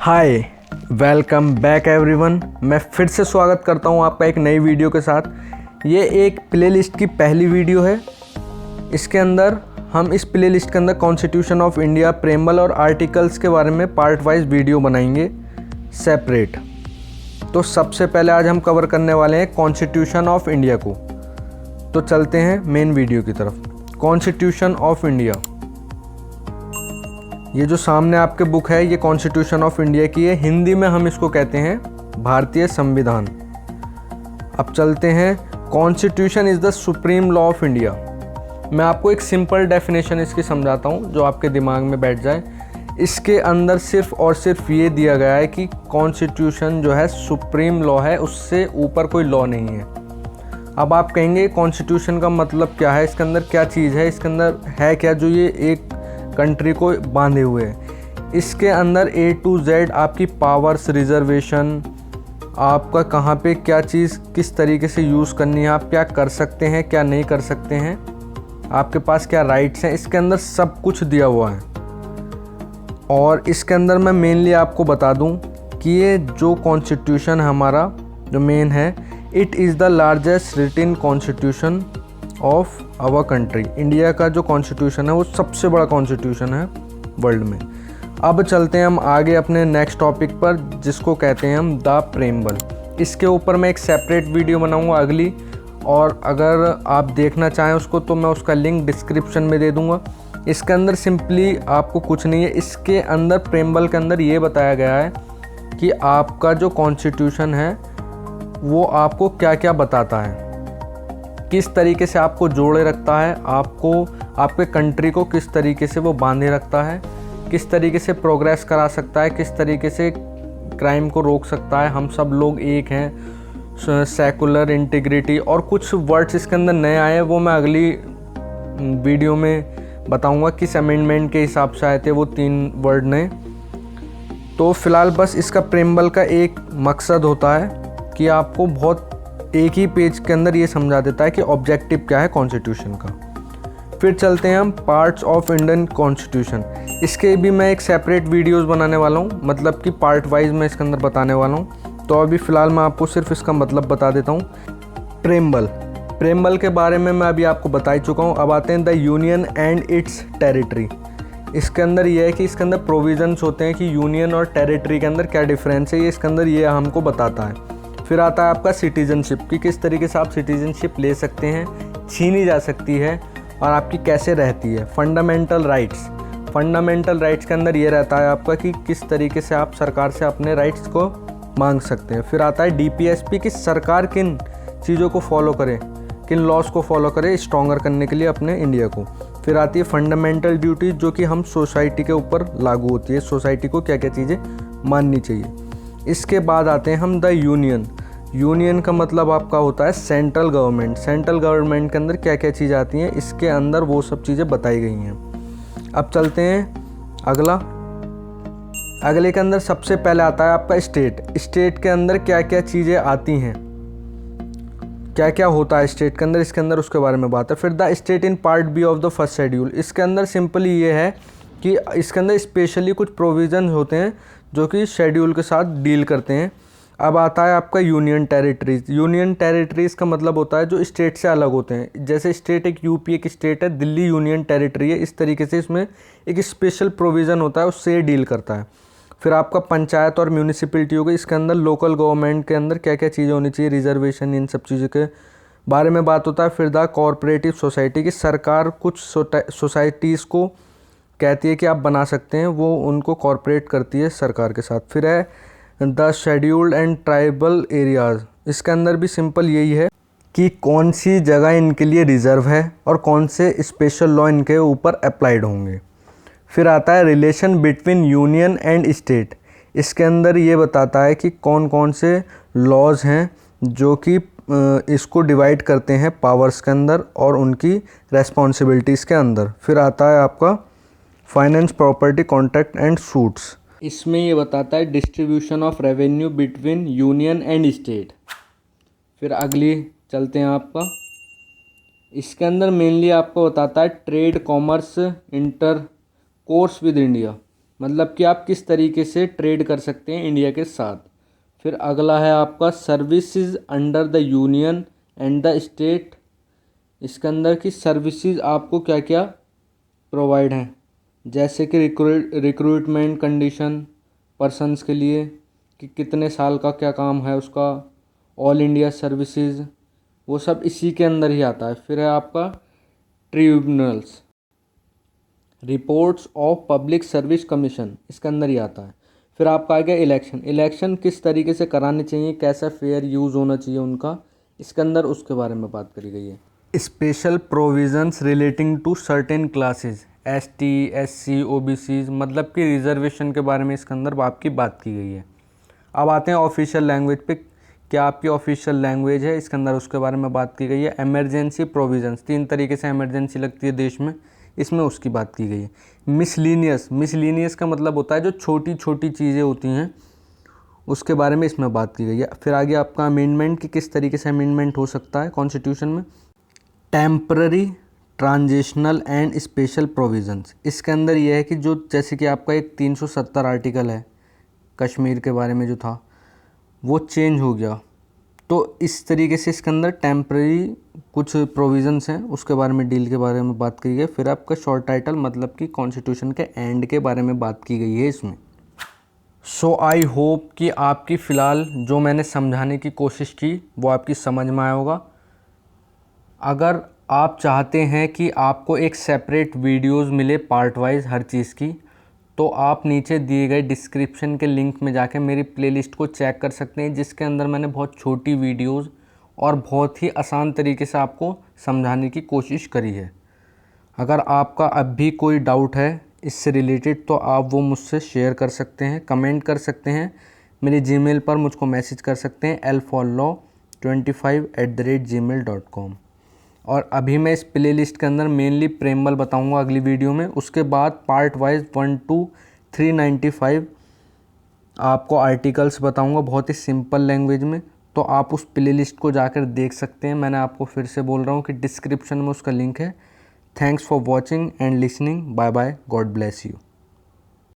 हाय, welcome back everyone. मैं फिर से स्वागत करता हूं आपका एक नई वीडियो के साथ। ये एक प्लेलिस्ट की पहली वीडियो है। इसके अंदर हम इस प्लेलिस्ट के अंदर कॉन्स्टिट्यूशन ऑफ इंडिया, प्रेम्बल और आर्टिकल्स के बारे में पार्ट वाइज वीडियो बनाएंगे सेपरेट। तो सबसे पहले आज हम कवर करने वाले हैं कॉन्स्टिट्यूशन ऑफ इंडिया को। तो चलते हैं मेन वीडियो की तरफ। कॉन्स्टिट्यूशन ऑफ इंडिया, ये जो सामने आपके बुक है ये कॉन्स्टिट्यूशन ऑफ इंडिया की है। हिंदी में हम इसको कहते हैं भारतीय संविधान। अब चलते हैं, constitution is the supreme law of India. मैं आपको एक सिंपल डेफिनेशन इसकी समझाता हूँ जो आपके दिमाग में बैठ जाए। इसके अंदर सिर्फ और सिर्फ ये दिया गया है कि कॉन्स्टिट्यूशन जो है सुप्रीम लॉ है, उससे ऊपर कोई लॉ नहीं है। अब आप कहेंगे कॉन्स्टिट्यूशन का मतलब क्या है, इसके अंदर क्या चीज़ है, इसके अंदर है क्या जो ये एक कंट्री को बांधे हुए है। इसके अंदर A to Z आपकी पावर्स, रिजर्वेशन, आपका कहाँ पे क्या चीज़ किस तरीके से यूज़ करनी है, आप क्या कर सकते हैं क्या नहीं कर सकते हैं, आपके पास क्या राइट्स हैं, इसके अंदर सब कुछ दिया हुआ है। और इसके अंदर मैं मेनली आपको बता दूं कि ये जो कॉन्स्टिट्यूशन हमारा जो मेन है, it is the largest written constitution of our country. India का जो कॉन्स्टिट्यूशन है वो सबसे बड़ा कॉन्स्टिट्यूशन है वर्ल्ड में। अब चलते हैं हम आगे अपने नेक्स्ट टॉपिक पर, जिसको कहते हैं हम द प्रेम्बल। इसके ऊपर मैं एक सेपरेट वीडियो बनाऊंगा अगली, और अगर आप देखना चाहें उसको तो मैं उसका लिंक डिस्क्रिप्शन में दे दूंगा। इसके अंदर सिंपली आपको कुछ नहीं है, इसके अंदर प्रेम्बल के अंदर ये बताया गया है कि आपका जो कॉन्स्टिट्यूशन है वो आपको क्या क्या बताता है, किस तरीके से आपको जोड़े रखता है, आपको आपके कंट्री को किस तरीके से वो बांधे रखता है, किस तरीके से प्रोग्रेस करा सकता है, किस तरीके से क्राइम को रोक सकता है, हम सब लोग एक हैं, सेकुलर इंटीग्रिटी, और कुछ वर्ड्स इसके अंदर नए आए हैं वो मैं अगली वीडियो में बताऊंगा किस अमेंडमेंट के हिसाब से आए थे वो 3 वर्ड नए। तो फ़िलहाल बस इसका प्रेम्बल का एक मकसद होता है कि आपको बहुत एक ही पेज के अंदर ये समझा देता है कि ऑब्जेक्टिव क्या है कॉन्स्टिट्यूशन का। फिर चलते हैं हम पार्ट्स ऑफ इंडियन कॉन्स्टिट्यूशन। इसके भी मैं एक सेपरेट वीडियोस बनाने वाला हूँ, मतलब कि पार्ट वाइज मैं इसके अंदर बताने वाला हूँ। तो अभी फ़िलहाल मैं आपको सिर्फ इसका मतलब बता देता हूँ। प्रेम्बल के बारे में मैं अभी आपको बता ही चुका हूँ। अब आते हैं the union and it's territory. इसके अंदर ये है कि इसके अंदर प्रोविजंस होते हैं कि यूनियन और टेरिटरी के अंदर क्या डिफरेंस है, ये इसके अंदर ये हमको बताता है। फिर आता है आपका सिटीजनशिप, कि किस तरीके से आप सिटीजनशिप ले सकते हैं, छीनी जा सकती है और आपकी कैसे रहती है। फंडामेंटल राइट्स के अंदर ये रहता है आपका कि किस तरीके से आप सरकार से अपने राइट्स को मांग सकते हैं। फिर आता है DPSP, कि सरकार किन चीज़ों को फॉलो करे, किन लॉज को फॉलो करे स्ट्रॉन्गर करने के लिए अपने इंडिया को। फिर आती है फंडामेंटल ड्यूटीज़, जो कि हम सोसाइटी के ऊपर लागू होती है, सोसाइटी को क्या क्या चीज़ें माननी चाहिए। इसके बाद आते हैं हम द यूनियन का मतलब आपका होता है सेंट्रल गवर्नमेंट के अंदर क्या क्या चीज़ आती हैं, इसके अंदर वो सब चीज़ें बताई गई हैं। अब चलते हैं अगले के अंदर सबसे पहले आता है आपका स्टेट के अंदर क्या क्या चीज़ें आती हैं, क्या क्या होता है स्टेट के अंदर, इसके अंदर उसके बारे में बात है। फिर the state in part B of the first schedule. इसके अंदर सिंपली ये है कि इसके अंदर स्पेशली कुछ प्रोविज़न होते हैं जो कि शेड्यूल के साथ डील करते हैं। अब आता है आपका यूनियन टेरिटरीज़ का मतलब होता है जो स्टेट से अलग होते हैं। जैसे स्टेट एक यूपी एक स्टेट है, दिल्ली यूनियन टेरिटरी है, इस तरीके से इसमें एक स्पेशल प्रोविज़न होता है, उससे डील करता है। फिर आपका पंचायत और म्यूनिसिपैलिटी हो गई, इसके अंदर लोकल गवर्नमेंट के अंदर क्या क्या चीज़ें होनी चाहिए, रिजर्वेशन, इन सब चीज़ों के बारे में बात होता है। फिर द कॉरपोरेटिव सोसाइटी, की सरकार कुछ सोसाइटीज़ को कहती है कि आप बना सकते हैं, वो उनको कॉरपोरेट करती है सरकार के साथ। फिर है the scheduled and tribal areas. इसके अंदर भी सिंपल यही है कि कौन सी जगह इनके लिए रिज़र्व है और कौन से स्पेशल लॉ इनके ऊपर अप्लाइड होंगे। फिर आता है relation between union and state. इसके अंदर ये बताता है कि कौन कौन से लॉज हैं जो कि इसको डिवाइड करते हैं पावर्स के अंदर और उनकी रेस्पॉन्सिबिलिटीज़ के अंदर। फिर आता है आपका finance, property, contract and suits. इसमें ये बताता है distribution of revenue between union and state. फिर अगली चलते हैं आपका, इसके अंदर मेनली आपको बताता है trade, commerce, inter course with India. मतलब कि आप किस तरीके से ट्रेड कर सकते हैं इंडिया के साथ। फिर अगला है आपका services under the union and the state. इसके अंदर की सर्विसेज आपको क्या क्या प्रोवाइड हैं, जैसे कि रिक्रूटमेंट कंडीशन पर्सन्स के लिए कि कितने साल का क्या काम है उसका, ऑल इंडिया सर्विसेज, वो सब इसी के अंदर ही आता है। फिर है आपका tribunals, reports of public service commission, इसके अंदर ही आता है। फिर आपका आ गया इलेक्शन, इलेक्शन किस तरीके से कराने चाहिए, कैसा फेयर यूज़ होना चाहिए उनका, इसके अंदर उसके बारे में बात करी गई है। Special provisions relating to certain classes, ST, SC, OBC, मतलब कि रिजर्वेशन के बारे में इसके अंदर आपकी बात की गई है। अब आते हैं ऑफिशियल लैंग्वेज पे, क्या आपकी ऑफिशियल लैंग्वेज है, इसके अंदर उसके बारे में बात की गई है। इमरजेंसी प्रोविजंस, 3 तरीके से इमरजेंसी लगती है देश में, इसमें उसकी बात की गई है। मिसलीनियस, मिसलीनियस का मतलब होता है जो छोटी छोटी चीज़ें होती हैं, उसके बारे में इसमें बात की गई है। फिर आगे आपका अमेंडमेंट कि किस तरीके से अमेंडमेंट हो सकता है कॉन्स्टिट्यूशन में। Temporary, transitional and special provisions, इसके अंदर यह है कि जो जैसे कि आपका एक 370 आर्टिकल है कश्मीर के बारे में जो था वो चेंज हो गया, तो इस तरीके से इसके अंदर टेम्पररी कुछ प्रोविजंस हैं उसके बारे में, डील के बारे में बात की गई है। फिर आपका शॉर्ट टाइटल मतलब कि कॉन्स्टिट्यूशन के एंड के बारे में बात की गई है इसमें। सो आई होप कि आपकी फ़िलहाल जो मैंने समझाने की कोशिश की वो आपकी समझ में आया होगा। अगर आप चाहते हैं कि आपको एक सेपरेट वीडियोस मिले पार्ट वाइज हर चीज़ की, तो आप नीचे दिए गए डिस्क्रिप्शन के लिंक में जाके मेरी प्लेलिस्ट को चेक कर सकते हैं, जिसके अंदर मैंने बहुत छोटी वीडियोस और बहुत ही आसान तरीके से आपको समझाने की कोशिश करी है। अगर आपका अब भी कोई डाउट है इससे रिलेटेड तो आप वो मुझसे शेयर कर सकते हैं, कमेंट कर सकते हैं, मेरे जीमेल पर मुझको मैसेज कर सकते हैं lfollaw25@gmail.com। और अभी मैं इस प्लेलिस्ट के अंदर मेनली प्रेमबल बताऊंगा अगली वीडियो में, उसके बाद पार्ट वाइज 1 to 395 आपको आर्टिकल्स बताऊंगा बहुत ही सिंपल लैंग्वेज में, तो आप उस प्लेलिस्ट को जाकर देख सकते हैं। मैंने आपको फिर से बोल रहा हूँ कि डिस्क्रिप्शन में उसका लिंक है। Thanks for watching and listening, bye bye, God bless you.